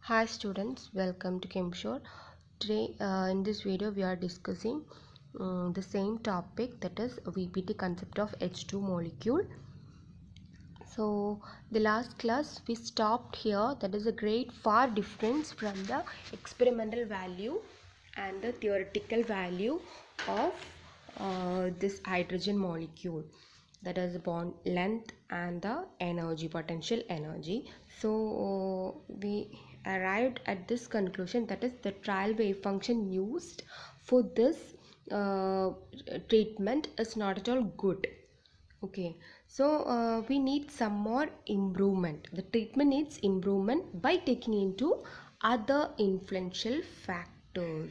Hi students, welcome to Chemshore. Today in this video we are discussing the same topic, that is VBT concept of H2 molecule. So the last class we stopped here. That is a great far difference from the experimental value and the theoretical value of this hydrogen molecule, that is the bond length and the energy, potential energy. So we arrived at this conclusion, that is the trial wave function used for this treatment is not at all good. Okay, so we need some more improvement. The treatment needs improvement by taking into other influential factors.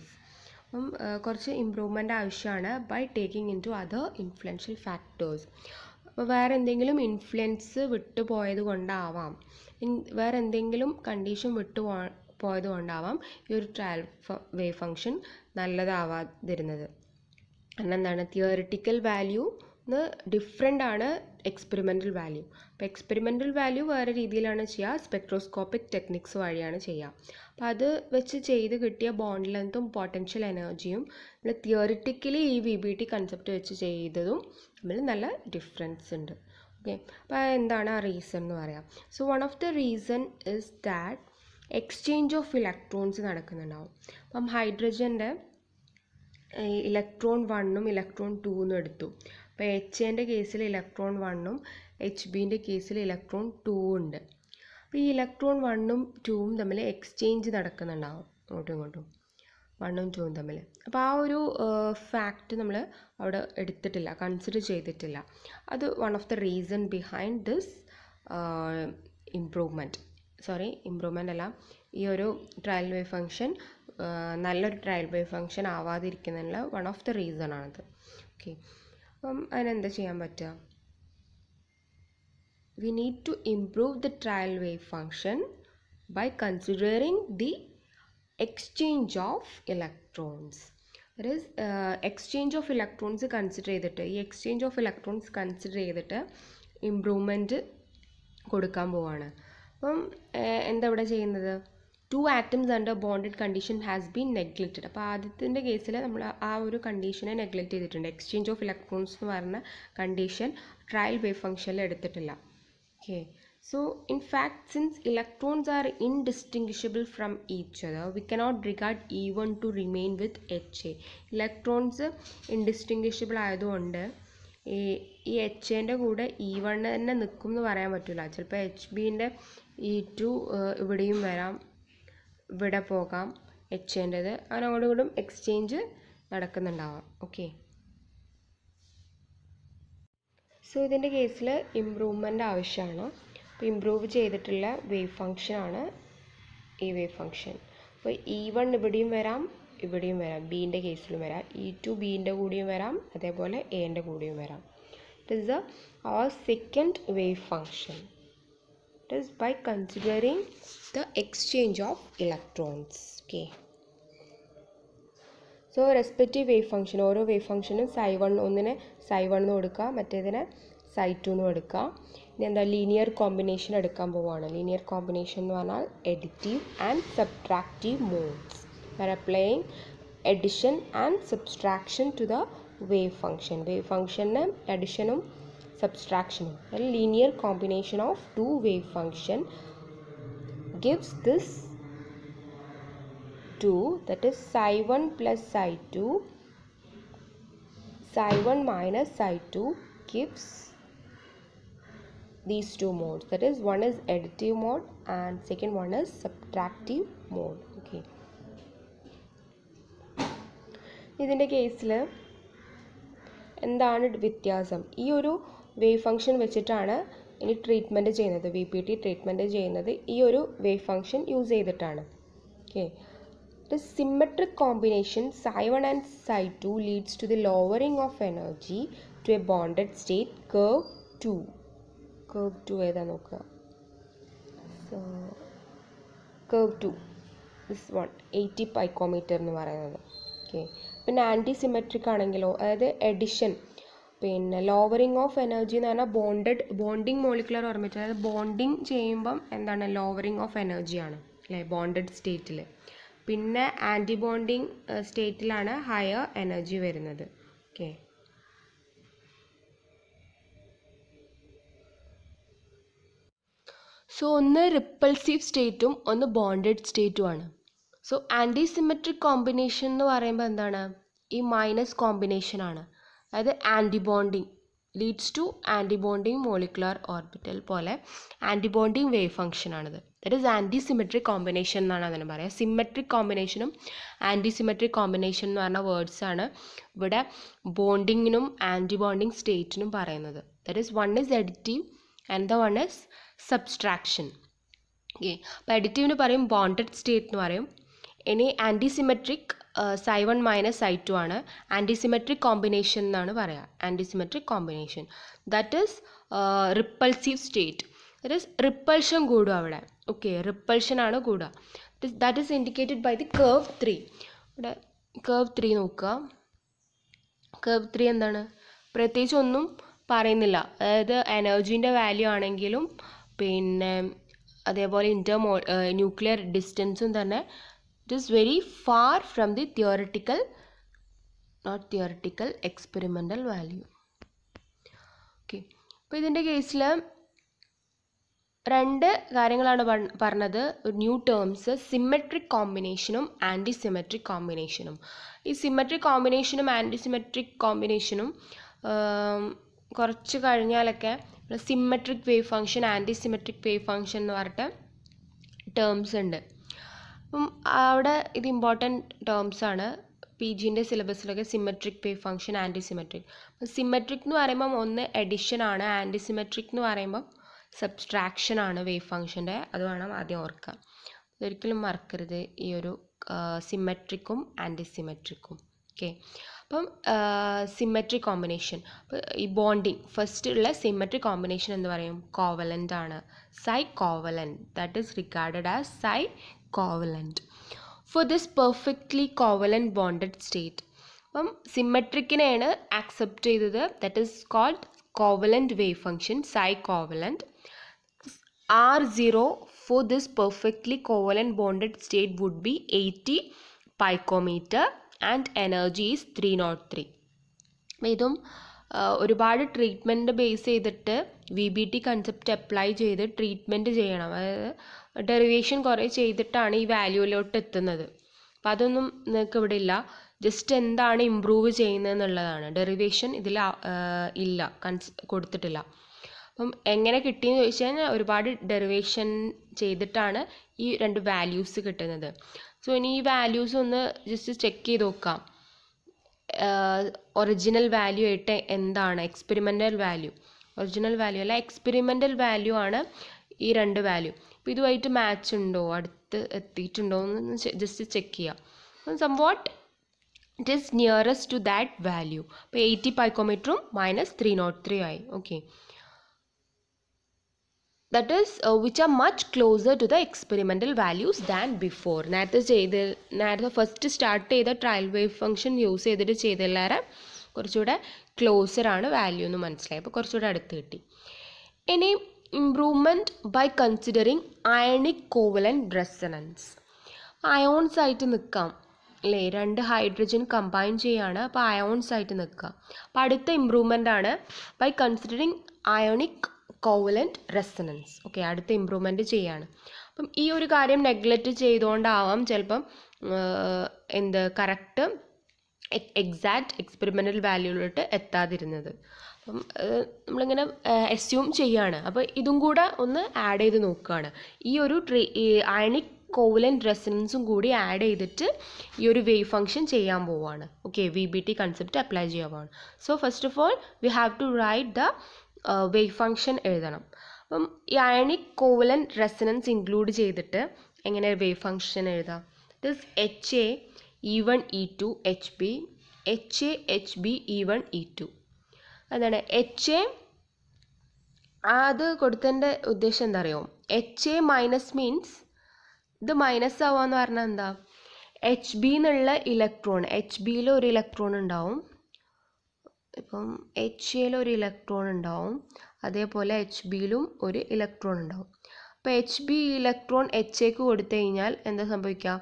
കുറച്ച് improvement ആവശ്യമാണ് by taking into other influential factors. അപ്പോൾ വേറെ എന്തെങ്കിലും influence വിട്ടു പോയത് കൊണ്ടാവാം, വേറെ എന്തെങ്കിലും കണ്ടീഷൻ വിട്ടു പോയത് കൊണ്ടാവാം ഈ ഒരു ട്രയൽ വേവ് ഫംഗ്ഷൻ നല്ലതാവാതിരുന്നത്. കാരണം എന്താണ്, തിയറിറ്റിക്കൽ വാല്യൂ ഡിഫറെൻ്റ് ആണ് എക്സ്പെരിമെൻ്റൽ വാല്യൂ. അപ്പോൾ എക്സ്പെരിമെൻ്റൽ വാല്യൂ വേറെ രീതിയിലാണ് ചെയ്യുക, സ്പെക്ട്രോസ്കോപ്പിക് ടെക്നിക്സ് വഴിയാണ് ചെയ്യുക. അപ്പോൾ അത് വെച്ച് ചെയ്ത് കിട്ടിയ ബോണ്ട് ലെങ്ത്തും പൊട്ടൻഷ്യൽ എനർജിയും നമ്മൾ തിയറിറ്റിക്കലി ഈ VBT കൺസെപ്റ്റ് വെച്ച് ചെയ്തതും തമ്മിൽ നല്ല ഡിഫറൻസ് ഉണ്ട്. ഓക്കെ, അപ്പോൾ എന്താണ് ആ റീസൺ എന്ന് പറയാം. So one of the reason is that exchange of electrons നടക്കുന്നുണ്ടാവും. അപ്പം ഹൈഡ്രജൻ്റെ ഇലക്ട്രോൺ 1ഉം ഇലക്ട്രോൺ 2ഉം എടുത്തു. അപ്പോൾ HAൻ്റെ കേസിൽ ഇലക്ട്രോൺ 1ഉം HBൻ്റെ കേസിൽ ഇലക്ട്രോൺ 2ഉം ഉണ്ട്. അപ്പോൾ ഈ ഇലക്ട്രോൺ 1ഉം 2ഉം തമ്മിൽ എക്സ്ചേഞ്ച് നടക്കുന്നുണ്ടാവും, അങ്ങോട്ടും ഇങ്ങോട്ടും 1ഉം 2ഉം തമ്മിൽ. അപ്പോൾ ആ ഒരു ഫാക്റ്റ് നമ്മൾ അവിടെ എടുത്തിട്ടില്ല, കൺസിഡർ ചെയ്തിട്ടില്ല. അത് one of the reason behind this improvement അല്ല, ഈ ഒരു ട്രയൽ വേവ് ഫംഗ്ഷൻ നല്ലൊരു ട്രയൽ വേവ് ഫംഗ്ഷൻ ആവാതിരിക്കുന്നതിനുള്ള വൺ ഓഫ് ദ റീസൺ ആണത്. ഓക്കെ, അപ്പം അതിനെന്താ ചെയ്യാൻ പറ്റുക? We need to improve the trial wave function by considering the exchange of electrons. That is, exchange of electrons consider ചെയ്തിട്ട്, ഈ exchange of electrons consider ചെയ്തിട്ട് improvement കൊടുക്കാൻ പോവാണ്. അപ്പം എന്താ ഇവിടെ ചെയ്യുന്നത്? 2 atoms under bonded condition has been neglected. അപ്പോൾ ആദ്യത്തിൻ്റെ കേസിൽ നമ്മൾ ആ ഒരു കണ്ടീഷനെ നെഗ്ലക്റ്റ് ചെയ്തിട്ടുണ്ട്. എക്സ്ചേഞ്ച് ഓഫ് ഇലക്ട്രോൺസ് എന്ന് പറഞ്ഞ കണ്ടീഷൻ ട്രയൽ വേവ് ഫംഗ്ഷനിൽ എടുത്തിട്ടില്ല. Okay, so in fact, since electrons are indistinguishable from each other, we cannot regard E1 to remain with HA. Electrons indistinguishable ആയതുകൊണ്ട് ഈ HAൻ്റെ കൂടെ E1 തന്നെ നിൽക്കും എന്ന് പറയാൻ പറ്റില്ല. ചിലപ്പോൾ HBൻ്റെ E2 ഇവിടെയും വരാം, ഇവിടെ പോകാം HAൻ്റേത്, അങ്ങനെ അങ്ങോട്ടും ഇങ്ങോട്ടും എക്സ്ചേഞ്ച് നടക്കുന്നുണ്ടാവാം. ഓക്കെ, സോ ഇതിൻ്റെ കേസിൽ ഇമ്പ്രൂവ്മെൻ്റ് ആവശ്യമാണ്. അപ്പോൾ ഇമ്പ്രൂവ് ചെയ്തിട്ടുള്ള വേവ് ഫംഗ്ഷനാണ് ഈ വേവ് ഫംഗ്ഷൻ. അപ്പോൾ E1 ഇവിടെയും വരാം, ഇവിടെയും വരാം, ബീൻ്റെ കേസിലും വരാം, E2 ബീൻ്റെ കൂടിയും വരാം, അതേപോലെ എൻ്റെ കൂടിയും വരാം. It is our second wave function. It is by considering the exchange of electrons. Okay, so respective wave function, ഓരോ വേവ് ഫംഗ്ഷനും ഒന്നിനെ psi1 എന്ന് കൊടുക്കുക, മറ്റേതിനെ psi2 എന്ന് കൊടുക്കുക. ഇനി എന്താ, ലീനിയർ കോമ്പിനേഷൻ എടുക്കാൻ പോവുകയാണ്. ലീനിയർ കോമ്പിനേഷൻ എന്ന് പറഞ്ഞാൽ additive and subtractive modes. We're applying addition and subtraction to the wave function. Wave ഫംഗ്ഷന് എഡിഷനും സബ്സ്ട്രാക്ഷനും. Linear combination of 2 wave function gives this 2, that is psi1 plus psi2, psi1 minus psi2 gives these 2 modes. That is, one is additive mode and second one is subtractive mode. Okay, ഇതിൻ്റെ കേസിൽ എന്താണ് വ്യത്യാസം? ഈ ഒരു wave function വെച്ചിട്ടാണ് ഇനി treatment ചെയ്യുന്നത്, VBT treatment ചെയ്യുന്നത് ഈ ഒരു വേവ് ഫംഗ്ഷൻ യൂസ് ചെയ്തിട്ടാണ്. Okay, the symmetric combination psi1 and psi2 leads to the lowering of energy to a bonded state curve 2. curve 2 ഏതാ നോക്കുക. so curve 2, this one 80 picometer എന്ന് പറയുന്നത്. ഓക്കെ, പിന്നെ ആൻറ്റി സിമെട്രിക് ആണെങ്കിലോ, അതായത് എഡിഷൻ, പിന്നെ lowering of energy എന്ന് പറഞ്ഞാൽ ബോണ്ടിങ് മോളിക്കുലർ ഓർമ്മിച്ച്, അതായത് ബോണ്ടിങ് ചെയ്യുമ്പം എന്താണ് ലോവറിങ് ഓഫ് എനർജിയാണ്. അല്ലേ, ബോണ്ടഡ് സ്റ്റേറ്റിൽ. പിന്നെ ആൻറ്റി ബോണ്ടിങ് സ്റ്റേറ്റിലാണ് ഹയർ എനർജി വരുന്നത്. ഓക്കെ. സോ ഒന്ന് റിപ്പൾസീവ് സ്റ്റേറ്റും ഒന്ന് ബോണ്ടഡ് സ്റ്റേറ്റുമാണ്. സോ ആൻറ്റി സിമെട്രിക് കോമ്പിനേഷൻ എന്ന് പറയുമ്പോൾ എന്താണ്, ഈ മൈനസ് കോമ്പിനേഷൻ ആണ്. അതായത് anti bonding leads to anti bonding molecular orbital പോലെ ആൻറ്റി ബോണ്ടിങ് വേവ് ഫംഗ്ഷൻ ആണിത്. That is anti symmetric combination എന്നാണ് അതിന് പറയുക. സിമെട്രിക് കോമ്പിനേഷനും ആൻറ്റി സിമെട്രിക് കോമ്പിനേഷൻ എന്ന് പറഞ്ഞ വേർഡ്സാണ് ഇവിടെ ബോണ്ടിങ്ങിനും ആൻറ്റി ബോണ്ടിങ് സ്റ്റേറ്റിനും പറയുന്നത്. That is one is additive and the one is subtraction. Okay. അപ്പോൾ എഡിറ്റീവിന് പറയും ബോണ്ടഡ് സ്റ്റേറ്റ് എന്ന് പറയും. ഇനി anti symmetric psi1 minus psi2 ആണ്. ആൻറ്റി സിമെട്രിക് കോമ്പിനേഷൻ എന്നാണ് പറയുക. Anti symmetric combination that is repulsive state. That is repulsion കൂടുക അവിടെ. ഓക്കെ, റിപ്പൾഷൻ ആണ് കൂടുക. That is indicated by the curve 3. ഇവിടെ കർവ് 3 നോക്കുക. കർവ് 3 എന്താണ്, പ്രത്യേകിച്ച് ഒന്നും പറയുന്നില്ല. അതായത് എനർജീൻ്റെ വാല്യൂ ആണെങ്കിലും പിന്നെ അതേപോലെ ന്യൂക്ലിയർ ഡിസ്റ്റൻസും തന്നെ it is very far from the experimental value. Okay. അപ്പോൾ ഇതിൻ്റെ കേസിൽ രണ്ട് കാര്യങ്ങളാണ് പറഞ്ഞത്, ന്യൂ ടേംസ്, സിമെട്രിക് കോമ്പിനേഷനും ആൻറ്റി സിമെട്രിക് കോമ്പിനേഷനും. ഈ സിമെട്രിക് കോമ്പിനേഷനും ആൻറ്റി സിമെട്രിക് കോമ്പിനേഷനും കുറച്ച് കഴിഞ്ഞാലൊക്കെ symmetric wave function, anti symmetric wave function എന്ന് പറഞ്ഞിട്ട് ടേംസ് ഉണ്ട്. അപ്പം അവിടെ ഇത് ഇമ്പോർട്ടൻറ്റ് ടേംസ് ആണ്. പി ജിൻ്റെ സിലബസിലൊക്കെ symmetric wave function, anti symmetric. അപ്പം സിമെട്രിക് എന്ന് പറയുമ്പം ഒന്ന് എഡിഷൻ ആണ്, ആൻറ്റി സിമെട്രിക് എന്ന് പറയുമ്പം സബ്സ്ട്രാക്ഷൻ ആണ് വേവ് ഫംഗ്ഷൻ്റെ. അത് വേണം ആദ്യം ഓർക്കാൻ. ഒരിക്കലും മറക്കരുത് ഈ ഒരു സിമെട്രിക്കും ആൻറ്റി സിമെട്രിക്കും. ഓക്കെ. അപ്പം സിമെട്രിക് കോമ്പിനേഷൻ, അപ്പോൾ ഈ ബോണ്ടിങ് ഫസ്റ്റ് ഉള്ള സിമെട്രിക് കോമ്പിനേഷൻ എന്ന് പറയും കോവലൻ്റ് ആണ്, psi covalent. That is regarded as psi covalent for this perfectly covalent bonded state. അപ്പം സിമെട്രിക്കിനെയാണ് ആക്സെപ്റ്റ് ചെയ്തത്. That is called covalent wave function, psi covalent. R0 for this perfectly covalent bonded state would be 80 picometer and energy is 303. ഇതും ഒരുപാട് treatment base ചെയ്തിട്ട് VBT concept apply ചെയ്ത് treatment ചെയ്യണം. അതായത് derivation കുറേ ചെയ്തിട്ടാണ് ഈ വാല്യൂയിലോട്ട് എത്തുന്നത്. അപ്പോൾ അതൊന്നും നിങ്ങൾക്ക് ഇവിടെ ഇല്ല. ജസ്റ്റ് എന്താണ് ഇമ്പ്രൂവ് ചെയ്യുന്നതെന്നുള്ളതാണ്. ഡെറിവേഷൻ ഇതിൽ ഇല്ല, കൊടുത്തിട്ടില്ല. അപ്പം എങ്ങനെ കിട്ടിയെന്ന് ചോദിച്ചു കഴിഞ്ഞാൽ ഒരുപാട് ഡെറിവേഷൻ ചെയ്തിട്ടാണ് ഈ രണ്ട് വാല്യൂസ് കിട്ടുന്നത്. സോ ഇനി ഈ വാല്യൂസ് ഒന്ന് ജസ്റ്റ് ചെക്ക് ചെയ്ത് നോക്കാം. ഒറിജിനൽ വാല്യൂ ആയിട്ട് എന്താണ്, എക്സ്പെരിമെൻ്റൽ വാല്യൂ, ഒറിജിനൽ വാല്യൂ അല്ല എക്സ്പെരിമെൻ്റൽ വാല്യൂ ആണ് ഈ രണ്ട് വാല്യൂ. അപ്പോൾ ഇതുമായിട്ട് മാച്ച് ഉണ്ടോ, അടുത്ത് എത്തിയിട്ടുണ്ടോ എന്ന് ജസ്റ്റ് ചെക്ക് ചെയ്യാം. അപ്പം somewhat it is nearest to that value. അപ്പോൾ 80 പൈക്കോമീറ്ററും -303 ആയി. Okay. that is which are much closer to the experimental values than before. നേരത്തെ ഫസ്റ്റ് സ്റ്റാർട്ട് ചെയ്ത ട്രയൽ വേവ് ഫംഗ്ഷൻ യൂസ് ചെയ്തിട്ട് ചെയ്തെല്ലാവരും കുറച്ചുകൂടെ ക്ലോസർ ആണ് വാല്യൂ എന്ന് മനസ്സിലായി. അപ്പോൾ കുറച്ചുകൂടെ അടുത്ത് കിട്ടി. ഇനി improvement by considering ionic covalent resonance. Ions ആയിട്ട് നിൽക്കാം അല്ലേ, രണ്ട് ഹൈഡ്രജൻ കമ്പൈൻ ചെയ്യാണ്, അപ്പോൾ അയോൺസ് ആയിട്ട് നിൽക്കാം. അപ്പോൾ അടുത്ത ഇംപ്രൂവ്മെൻ്റ് ആണ് by considering ionic covalent resonance. Okay, അടുത്ത ഇമ്പ്രൂവ്മെൻറ്റ് ചെയ്യാണ്. അപ്പം ഈ ഒരു കാര്യം നെഗ്ലക്റ്റ് ചെയ്തുകൊണ്ടാവാം ചിലപ്പം കറക്റ്റ് എക്സാക്റ്റ് എക്സ്പെരിമെൻ്റൽ വാല്യൂയിലോട്ട് എത്താതിരുന്നത്. അപ്പം നമ്മളിങ്ങനെ അസ്യൂം ചെയ്യാണ്. അപ്പോൾ ഇതും കൂടെ ഒന്ന് ആഡ് ചെയ്ത് നോക്കുകയാണ്. ഈ ഒരു അയണിക് കോവലൻ്റ് റെസണൻസും കൂടി ആഡ് ചെയ്തിട്ട് ഈ ഒരു വേവ് ഫംഗ്ഷൻ ചെയ്യാൻ പോവുകയാണ്. ഓക്കെ, VBT കൺസെപ്റ്റ് അപ്ലൈ ചെയ്യാൻ പോവാണ്. So first of all we have to write the wave function എഴുതണം. അപ്പം ഈ അയണിക് കോവലൻ്റ് റെസണൻസ് ഇൻക്ലൂഡ് ചെയ്തിട്ട് എങ്ങനെ വേവ് ഫംഗ്ഷൻ എഴുതാം? This HA E1 E2 HB HA HB E1 E2. എന്താണ് HA? അത് കൊടുത്തതിൻ്റെ ഉദ്ദേശം എന്താ അറിയോ? HA മൈനസ് മീൻസ് ഇത് മൈനസ് ആവാന്ന് പറഞ്ഞാൽ എന്താ, HB എന്നുള്ള ഇലക്ട്രോൺ, HBയിൽ ഒരു ഇലക്ട്രോൺ ഉണ്ടാവും. ഇപ്പം HAയിൽ ഒരു ഇലക്ട്രോൺ ഉണ്ടാവും, അതേപോലെ HBയിലും ഒരു ഇലക്ട്രോൺ ഉണ്ടാവും. അപ്പോൾ എച്ച് ബി ഇലക്ട്രോൺ എച്ച് എക്ക് കൊടുത്തു കഴിഞ്ഞാൽ എന്താ സംഭവിക്കുക?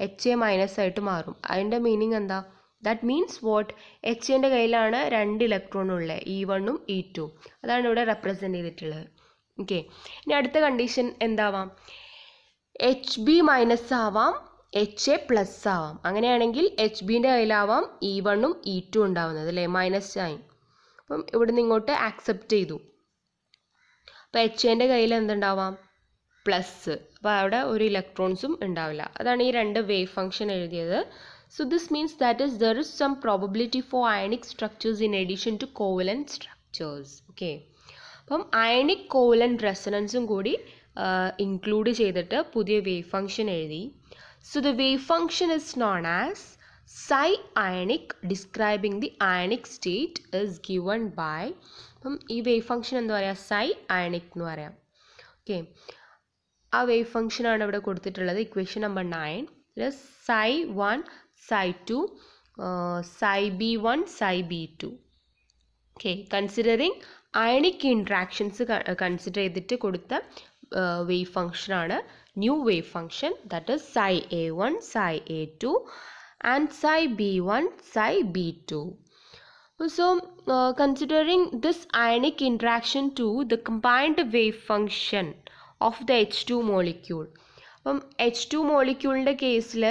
എച്ച് എ മൈനസ് ആയിട്ട് മാറും. അതിൻ്റെ മീനിങ് എന്താ? That means what? എച്ച് എൻ്റെ കയ്യിലാണ് 2 ഇലക്ട്രോൺ ഉള്ളത്, E1 ഉം E2. അതാണ് ഇവിടെ റെപ്രസെൻറ്റ് ചെയ്തിട്ടുള്ളത്. ഓക്കെ, ഇനി അടുത്ത കണ്ടീഷൻ എന്താവാം? എച്ച് ബി മൈനസ് ആവാം, എച്ച് എ പ്ലസ് ആവാം. അങ്ങനെയാണെങ്കിൽ എച്ച് ബിൻ്റെ കയ്യിലാവാം E1 ഉം E2 ഉണ്ടാവുന്നത് അല്ലേ, മൈനസ് സൈൻ. അപ്പം ഇവിടുന്ന് ഇങ്ങോട്ട് ആക്സെപ്റ്റ് ചെയ്തു. അപ്പോൾ എച്ച് എൻ്റെ കയ്യിൽ എന്തുണ്ടാവാം? പ്ലസ്. അപ്പോൾ അവിടെ ഒരു ഇലക്ട്രോൺസും ഉണ്ടാവില്ല. അതാണ് ഈ 2 വേവ് ഫംഗ്ഷൻ എഴുതിയത്. So this means that there is some probability for ionic structures in addition to covalent structures. Okay. അപ്പം അയണിക് കോവലന്റ് റെസൊണൻസും കൂടി ഇൻക്ലൂഡ് ചെയ്തിട്ട് പുതിയ വേവ് ഫംഗ്ഷൻ എഴുതി. So the wave function is known as psi ionic, describing the ionic state is given by. അപ്പം ഈ wave function എന്താ പറയുക? psi ionic എന്ന് പറയാം. ഓക്കെ, ആ വേവ് ഫംഗ്ഷനാണ് ഇവിടെ കൊടുത്തിട്ടുള്ളത്. Equation number 9. psi 1 psi 2 psi b1 psi b2. Okay, considering ionic interactions consider ചെയ്തിട്ട് കൊടുത്ത wave function ആണ് new wave function, that is psi a1 psi a2 and psi b1 psi b2. So considering this ionic interaction to the combined wave function of the H2 molecule. അപ്പം H2 മോളിക്യൂളിൻ്റെ കേസിൽ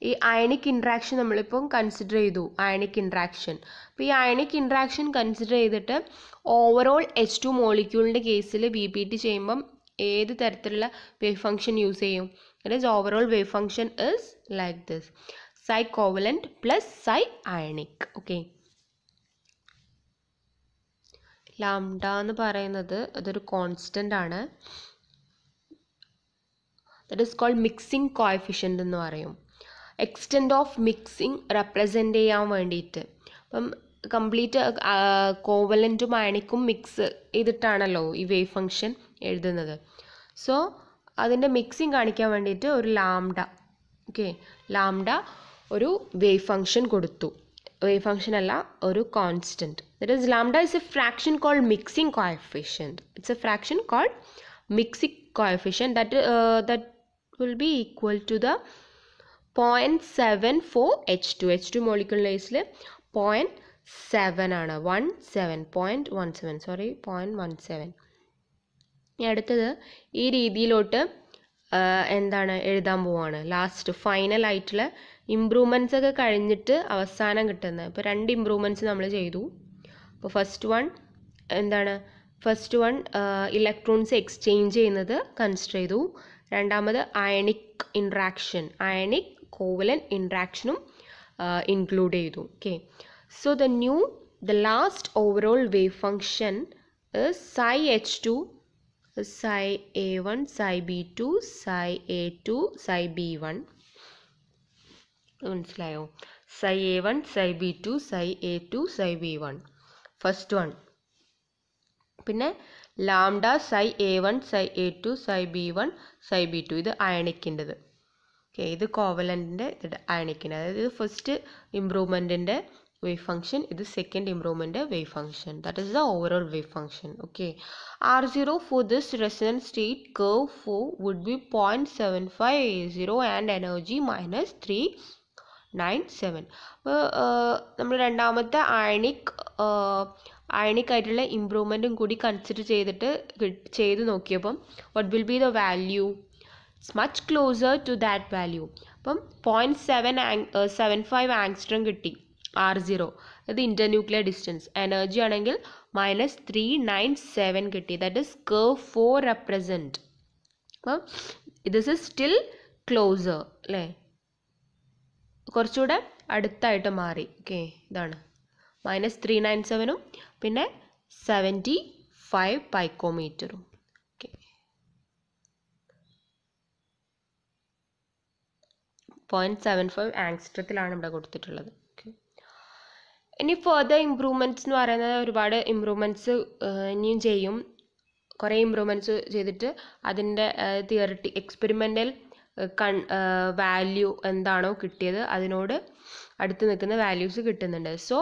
ഈ ionic interaction നമ്മളിപ്പം consider ചെയ്തു. Ionic interaction, അപ്പോൾ ഈ ionic interaction consider ചെയ്തിട്ട് overall H2 മോളിക്യൂളിൻ്റെ കേസിൽ VBT ചെയ്യുമ്പം ഏത് തരത്തിലുള്ള വേവ് ഫംഗ്ഷൻ യൂസ് ചെയ്യും? That is overall wave function is like this, psi covalent plus psi ionic. Okay, lambda എന്ന് പറയുന്നത് അതൊരു കോൺസ്റ്റൻ്റ് ആണ്. That is called mixing coefficient എന്ന് പറയും. എക്സ്റ്റെൻറ്റ് ഓഫ് മിക്സിംഗ് റെപ്രസെൻ്റ് ചെയ്യാൻ വേണ്ടിയിട്ട്. അപ്പം കംപ്ലീറ്റ് കോവലൻറ്റും അയണിക്കും മിക്സ് ചെയ്തിട്ടാണല്ലോ ഈ വേവ് ഫംഗ്ഷൻ എഴുതുന്നത്. സോ അതിൻ്റെ മിക്സിംഗ് കാണിക്കാൻ വേണ്ടിയിട്ട് ഒരു ലാംഡ, ഓക്കെ, ലാംഡ ഒരു വേവ് ഫംഗ്ഷൻ കൊടുത്തു. വേവ് ഫംഗ്ഷൻ അല്ല, ഒരു constant. That is lambda is a fraction called mixing coefficient. It's a fraction called mixing coefficient that will be equal to the 0.74 H2. H2 മോളിക്യൂളിൻ്റെ കേസിൽ 0.7 ആണ്, 0.17 sorry 0.17. ഇനി അടുത്തത് ഈ രീതിയിലോട്ട് എന്താണ് എഴുതാൻ പോവാണ്. ലാസ്റ്റ് ഫൈനൽ ആയിട്ടുള്ള ഇമ്പ്രൂവ്മെൻറ്റ്സ് ഒക്കെ കഴിഞ്ഞിട്ട് അവസാനം കിട്ടുന്നത്. ഇപ്പോൾ 2 ഇമ്പ്രൂവ്മെൻറ്റ്സ് നമ്മൾ ചെയ്തു. അപ്പോൾ ഫസ്റ്റ് വൺ ഇലക്ട്രോൺസ് എക്സ്ചേഞ്ച് ചെയ്യുന്നത് കൺസിഡർ ചെയ്തു. രണ്ടാമത് അയണിക് ഇൻട്രാക്ഷൻ, അയണിക് കോവലന്റ് ഇൻട്രാക്ഷനും ഇൻക്ലൂഡ് ചെയ്തു. Okay, so the last overall wave function is psi h2 psi a1 psi b2 psi a2 psi b1. മനസ്സിലായോ? psi a1 psi b2 psi a2 psi b1 first one. പിന്നെ lambda psi a1 psi a2 psi b1 psi b2. ഇത് അയണിക്കിൻ്റെത്. Okay, ഇത് കോവലൻറ്റിൻ്റെ, ഇത് അയണിക്കിൻ്റെ. അതായത് ഇത് first ഇമ്പ്രൂവ്മെൻറ്റിൻ്റെ wave function, ഇത് second improvement wave function. That is the overall wave function. Okay, R0 for this resonance state curve 4 would be 0.750 and energy minus 397. അപ്പോൾ നമ്മൾ രണ്ടാമത്തെ ionic ആയിട്ടുള്ള ഇമ്പ്രൂവ്മെൻറ്റും കൂടി കൺസിഡർ ചെയ്ത് നോക്കിയപ്പം what will be the value? It's much closer to that value. അപ്പം 0.75 angstrom കിട്ടി R0. അത് ഇൻ്റർന്യൂക്ലിയർ ഡിസ്റ്റൻസ്. എനർജി ആണെങ്കിൽ -397 കിട്ടി. That is curve 4 represent. അപ്പം ദിസ് ഇസ് സ്റ്റിൽ ക്ലോസർ അല്ലേ, കുറച്ചുകൂടെ അടുത്തായിട്ട് മാറി. ഓക്കെ, ഇതാണ് -397ഉം പിന്നെ 75 പൈക്കോമീറ്ററും. ഓക്കെ, 0.75 ആങ്സ്ട്രത്തിലാണ് ഇവിടെ കൊടുത്തിട്ടുള്ളത്. ഇനി ഫർദർ ഇമ്പ്രൂവ്മെൻറ്റ്സ് എന്ന് പറയുന്നത് ഒരുപാട് ഇമ്പ്രൂവ്മെൻറ്റ്സ് ഇനിയും ചെയ്യും. കുറേ ഇമ്പ്രൂവ്മെൻറ്റ്സ് ചെയ്തിട്ട് അതിൻ്റെ എക്സ്പെരിമെൻ്റൽ വാല്യൂ എന്താണോ കിട്ടിയത് അതിനോട് അടുത്ത് നിൽക്കുന്ന വാല്യൂസ് കിട്ടുന്നുണ്ട്. സോ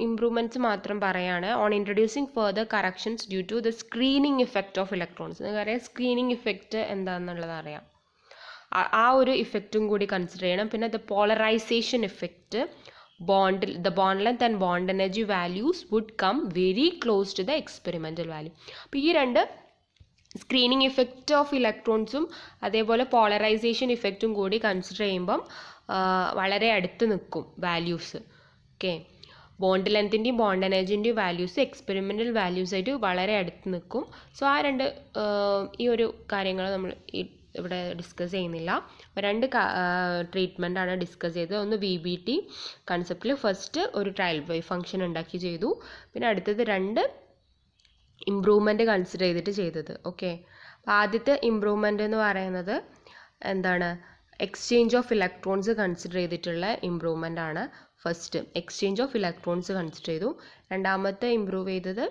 ഇംപ്രൂവ്മെൻറ്റ്സ് മാത്രം പറയാണ്. On introducing further corrections due to the screening effect of electrons. നിങ്ങൾക്കറിയാം സ്ക്രീനിങ് ഇഫക്റ്റ് എന്താണെന്നുള്ളത് അറിയാം. ആ ഒരു ഇഫക്റ്റും കൂടി കൺസിഡർ ചെയ്യണം. പിന്നെ the polarisation effect, the bond length and bond energy values would come very close to the experimental value. അപ്പോൾ ഈ രണ്ട് സ്ക്രീനിങ് ഇഫക്റ്റ് ഓഫ് ഇലക്ട്രോൺസും അതേപോലെ പോളറൈസേഷൻ ഇഫക്റ്റും കൂടി കൺസിഡർ ചെയ്യുമ്പം വളരെ അടുത്ത് നിൽക്കും വാല്യൂസ്. ഓക്കെ, ബോണ്ട് ലെങ്ത്തിൻ്റെയും ബോണ്ട് എനർജിൻ്റെയും വാല്യൂസ് എക്സ്പെരിമെൻ്റൽ വാല്യൂസ് ആയിട്ട് വളരെ അടുത്ത് നിൽക്കും. സോ ആ രണ്ട് ഈ ഒരു കാര്യങ്ങൾ നമ്മൾ ഇവിടെ ഡിസ്കസ് ചെയ്യുന്നില്ല. രണ്ട് ട്രീറ്റ്മെൻ്റ് ആണ് ഡിസ്കസ് ചെയ്തത്. ഒന്ന് VBT കൺസെപ്റ്റിൽ ഫസ്റ്റ് ഒരു ട്രയൽ വേവ് ഫംഗ്ഷൻ ഉണ്ടാക്കി ചെയ്തു. പിന്നെ അടുത്തത് രണ്ട് ഇംപ്രൂവ്മെൻറ്റ് കൺസിഡർ ചെയ്തിട്ട് ചെയ്തത്. ഓക്കെ, അപ്പോൾ ആദ്യത്തെ ഇംപ്രൂവ്മെൻ്റ് എന്ന് പറയുന്നത് എന്താണ്? എക്സ്ചേഞ്ച് ഓഫ് ഇലക്ട്രോൺസ് കൺസിഡർ ചെയ്തിട്ടുള്ള ഇംപ്രൂവ്മെൻ്റ് ആണ്. First exchange of electrons consider ചെയ്തു. രണ്ടാമത്തെ ഇംപ്രൂവ് ചെയ്തത്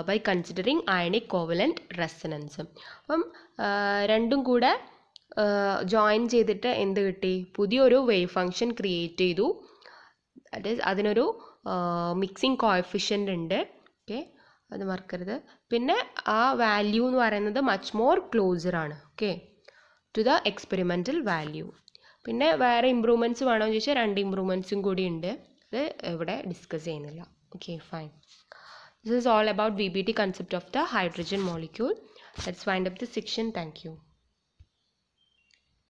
by considering ionic covalent resonance. അപ്പം രണ്ടും കൂടെ ജോയിൻ ചെയ്തിട്ട് എന്ത് കിട്ടി? പുതിയൊരു വേവ് ഫംഗ്ഷൻ ക്രിയേറ്റ് ചെയ്തു. ദാറ്റ് ഈസ് അതിനൊരു മിക്സിംഗ് കോഎഫിഷ്യൻ്റ് ഉണ്ട്. ഓക്കെ, അത് മറക്കരുത്. പിന്നെ ആ വാല്യൂ എന്ന് പറയുന്നത് മച്ച് മോർ ക്ലോസർ ആണ്. Okay, to the experimental value. പിന്നെ വേറെ ഇമ്പ്രൂവ്മെൻറ്റ്സ് വേണമെന്ന് ചോദിച്ചാൽ രണ്ട് ഇമ്പ്രൂവ്മെൻറ്റ്സും കൂടി ഉണ്ട്. അത് ഇവിടെ ഡിസ്കസ് ചെയ്യുന്നില്ല. Okay, fine. This is all about VBT concept of the hydrogen molecule. Let's wind up this section. Thank you.